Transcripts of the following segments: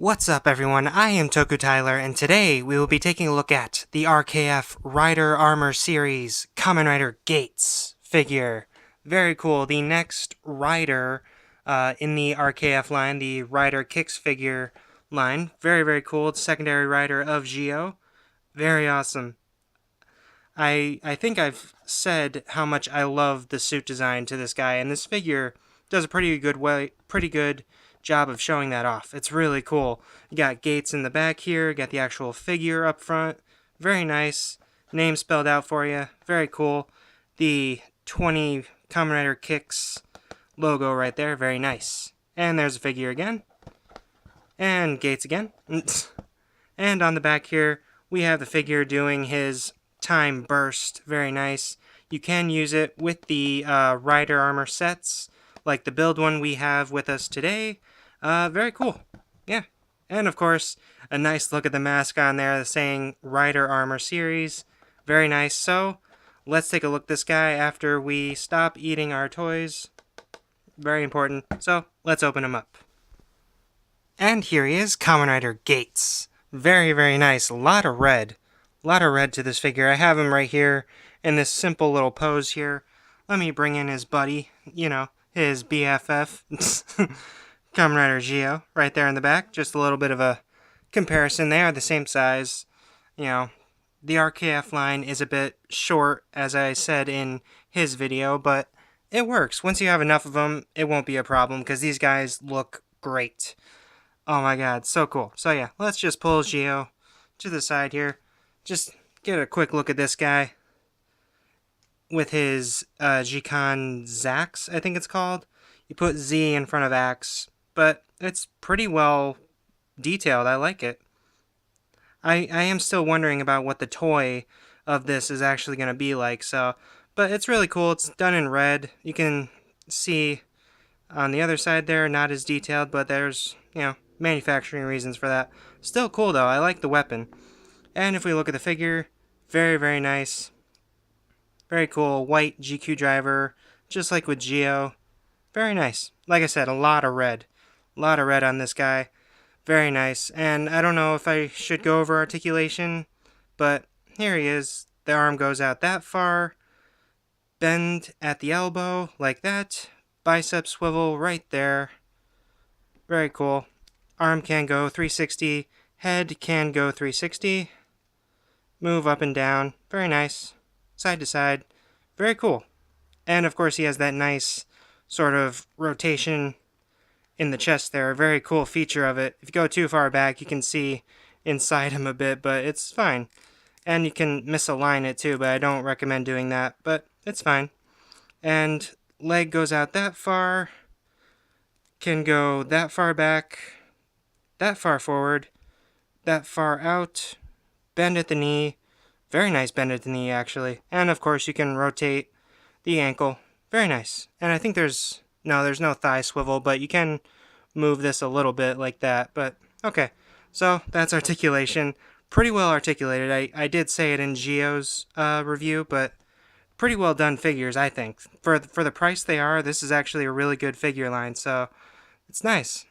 What's up everyone, I am Toku Tyler, and today we will be taking a look at the RKF Rider Armor Series Kamen Rider Geiz figure. Very cool. The next rider in the RKF line, the Rider Kicks figure line. Very, very cool. It's secondary rider of Geo. Very awesome. I think I've said how much I love the suit design to this guy, and this figure does a pretty good job of showing that off. It's really cool. You got Geiz in the back here, got the actual figure up front. Very nice. Name spelled out for you. Very cool. The 20 Kamen Rider Kicks logo right there. Very nice. And there's a figure again. And Geiz again. And on the back here, we have the figure doing his time burst. Very nice. You can use it with the rider armor sets, like the build one we have with us today. Very cool. Yeah. And of course, a nice look at the mask on there saying Rider Armor Series. Very nice. So, let's take a look at this guy after we stop eating our toys. Very important. So, let's open him up. And here he is, Kamen Rider Geiz. Very, very nice. A lot of red. A lot of red to this figure. I have him right here in this simple little pose here. Let me bring in his buddy, his BFF. Kamen Rider Geo, right there in the back. Just a little bit of a comparison. They are the same size. The RKF line is a bit short, as I said in his video, but it works. Once you have enough of them, it won't be a problem, because these guys look great. Oh my god, so cool. So yeah, let's just pull Geo to the side here. Just get a quick look at this guy with his Gicon Zax, I think it's called. You put Z in front of Axe, but it's pretty well detailed. I like it. I am still wondering about what the toy of this is actually going to be like, but it's really cool. It's done in red. You can see on the other side there, not as detailed, but there's, manufacturing reasons for that. Still cool though. I like the weapon. And if we look at the figure, very, very nice. Very cool. White GQ driver, just like with Geo. Very nice. Like I said, a lot of red. A lot of red on this guy. Very nice. And I don't know if I should go over articulation, but here he is. The arm goes out that far. Bend at the elbow, like that. Bicep swivel right there. Very cool. Arm can go 360. Head can go 360. Move up and down. Very nice. Side to side. Very cool. And of course he has that nice sort of rotation in the chest there. A very cool feature of it. If you go too far back, you can see inside him a bit, but it's fine. And you can misalign it too, but I don't recommend doing that, but it's fine. And leg goes out that far. Can go that far back, that far forward, that far out. Bend at the knee. Very nice bend at the knee, actually. And of course, you can rotate the ankle. Very nice. And I think there's no thigh swivel, but you can move this a little bit like that. But, okay. So, that's articulation. Pretty well articulated. I did say it in Geo's review, but pretty well done figures, I think. For the price they are, this is actually a really good figure line, so it's nice.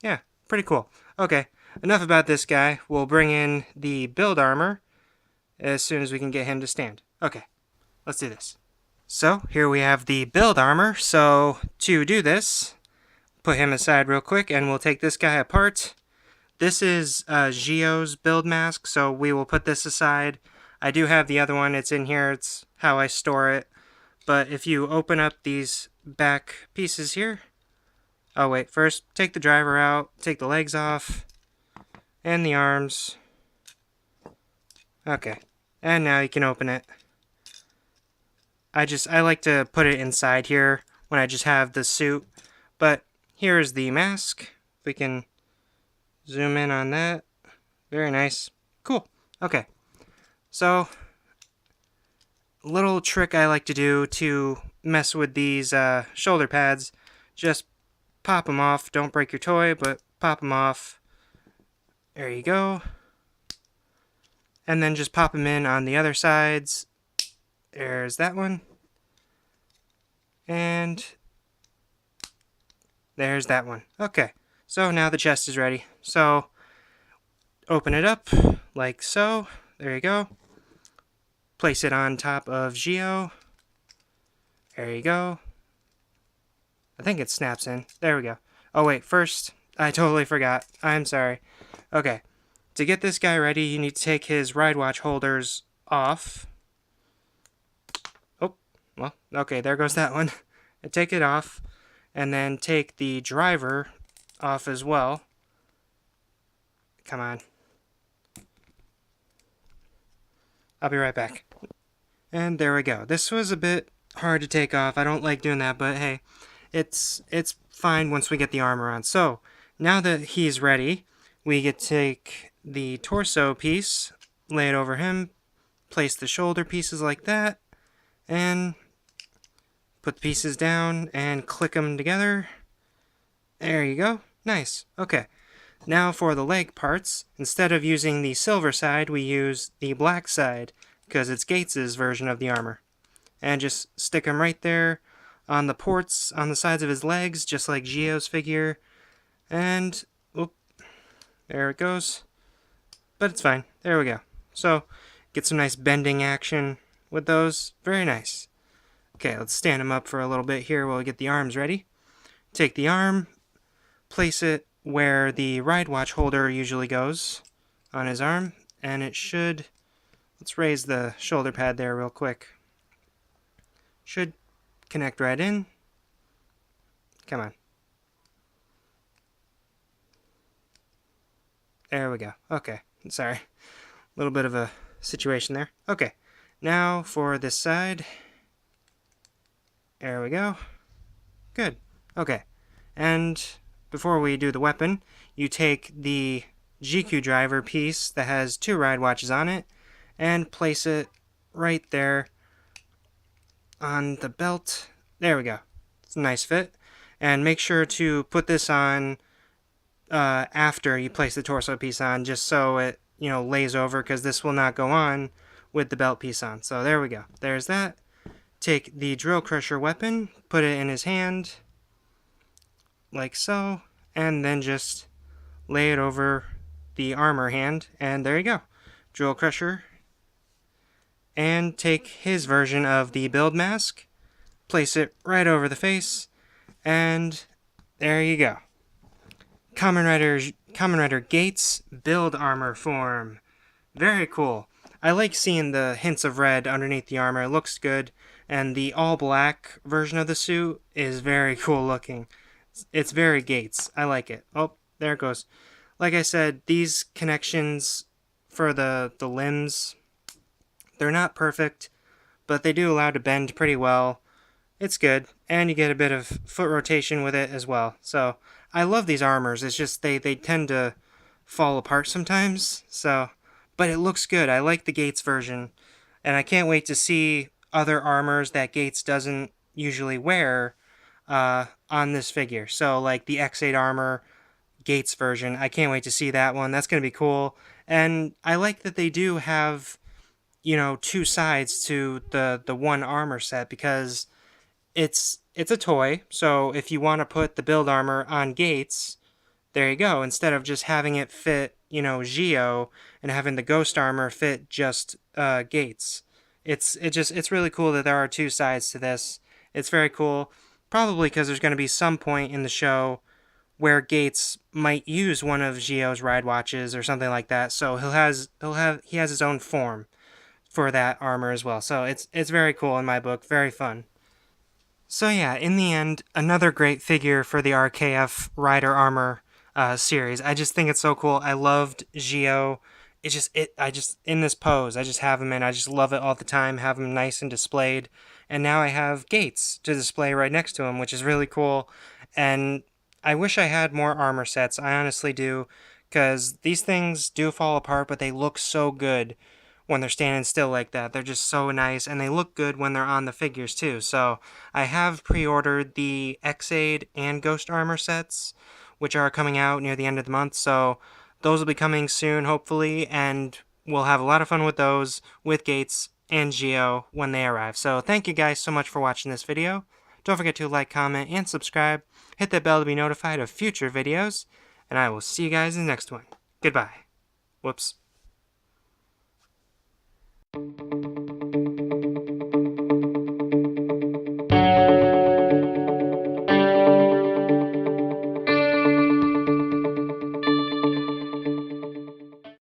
Yeah, pretty cool. Okay, enough about this guy. We'll bring in the build armor as soon as we can get him to stand. Okay, let's do this. So, here we have the build armor. So, to do this, put him aside real quick, and we'll take this guy apart. This is Geo's build mask, so we will put this aside. I do have the other one. It's in here. It's how I store it. But if you open up these back pieces here... Oh, wait. First, take the driver out. Take the legs off. And the arms. Okay. And now you can open it. I like to put it inside here when I just have the suit. But here's the mask. If we can zoom in on that. Very nice. Cool. Okay. So, little trick I like to do to mess with these shoulder pads. Just pop them off. Don't break your toy, but pop them off. There you go. And then just pop them in on the other sides. There's that one. And there's that one. Okay. So now the chest is ready. So open it up like so. There you go. Place it on top of Geo. There you go. I think it snaps in. There we go. Oh wait, first, I totally forgot. I'm sorry. Okay, to get this guy ready, you need to take his ride watch holders off. Oh, well, okay, there goes that one. And take it off, and then take the driver off as well. Come on. I'll be right back. And there we go. This was a bit hard to take off. I don't like doing that, but hey, it's fine once we get the armor on. So, now that he's ready, we get to take the torso piece, lay it over him, place the shoulder pieces like that, and put the pieces down and click them together. There you go. Nice. Okay. Now for the leg parts, instead of using the silver side, we use the black side, because it's Geiz' version of the armor. And just stick them right there on the ports on the sides of his legs, just like Geo's figure. And, oop, there it goes. But it's fine. There we go. So, get some nice bending action with those. Very nice. Okay, let's stand him up for a little bit here while we get the arms ready. Take the arm, place it where the ride watch holder usually goes on his arm, and it should, let's raise the shoulder pad there real quick. Should connect right in. Come on. There we go. Okay, sorry. A little bit of a situation there. Okay, now for this side. There we go. Good. Okay, and before we do the weapon, you take the GQ driver piece that has 2 ride watches on it and place it right there on the belt. There we go. It's a nice fit. And make sure to put this on after you place the torso piece on, just so it, lays over, because this will not go on with the belt piece on. So there we go. There's that. Take the drill crusher weapon, put it in his hand, like so, and then just lay it over the armor hand, and there you go. Drill crusher. And take his version of the build mask, place it right over the face, and there you go. Kamen Rider Geiz build armor form. Very cool. I like seeing the hints of red underneath the armor. It looks good, and the all black version of the suit is very cool looking. It's very Geiz. I like it. Oh, there it goes. Like I said, these connections for the limbs, they're not perfect, but they do allow to bend pretty well. It's good, and you get a bit of foot rotation with it as well. So, I love these armors. It's just they tend to fall apart sometimes, so, but it looks good. I like the Geiz version, and I can't wait to see other armors that Geiz doesn't usually wear on this figure. So, like the X8 armor, Geiz version, I can't wait to see that one. That's going to be cool. And I like that they do have, 2 sides to the one armor set, because it's a toy. So if you want to put the build armor on Geiz, there you go. Instead of just having it fit, Geo, and having the ghost armor fit just Geiz. It's really cool that there are 2 sides to this. It's very cool. Probably because there's going to be some point in the show where Geiz might use one of Geo's ride watches or something like that. So he has his own form for that armor as well. So it's very cool in my book. Very fun. So yeah, in the end, another great figure for the RKF Rider Armor series. I just think it's so cool. I loved Geo. I just in this pose, I just have him and I just love it all the time. Have him nice and displayed. And now I have Geiz to display right next to him, which is really cool. And I wish I had more armor sets. I honestly do, because these things do fall apart, but they look so good when they're standing still like that. They're just so nice, and they look good when they're on the figures too. So I have pre-ordered the X8 and Ghost armor sets, which are coming out near the end of the month. So those will be coming soon, hopefully, and we'll have a lot of fun with those, with Geiz and Geo when they arrive. So thank you guys so much for watching this video. Don't forget to like, comment, and subscribe. Hit that bell to be notified of future videos. And I will see you guys in the next one. Goodbye. Whoops.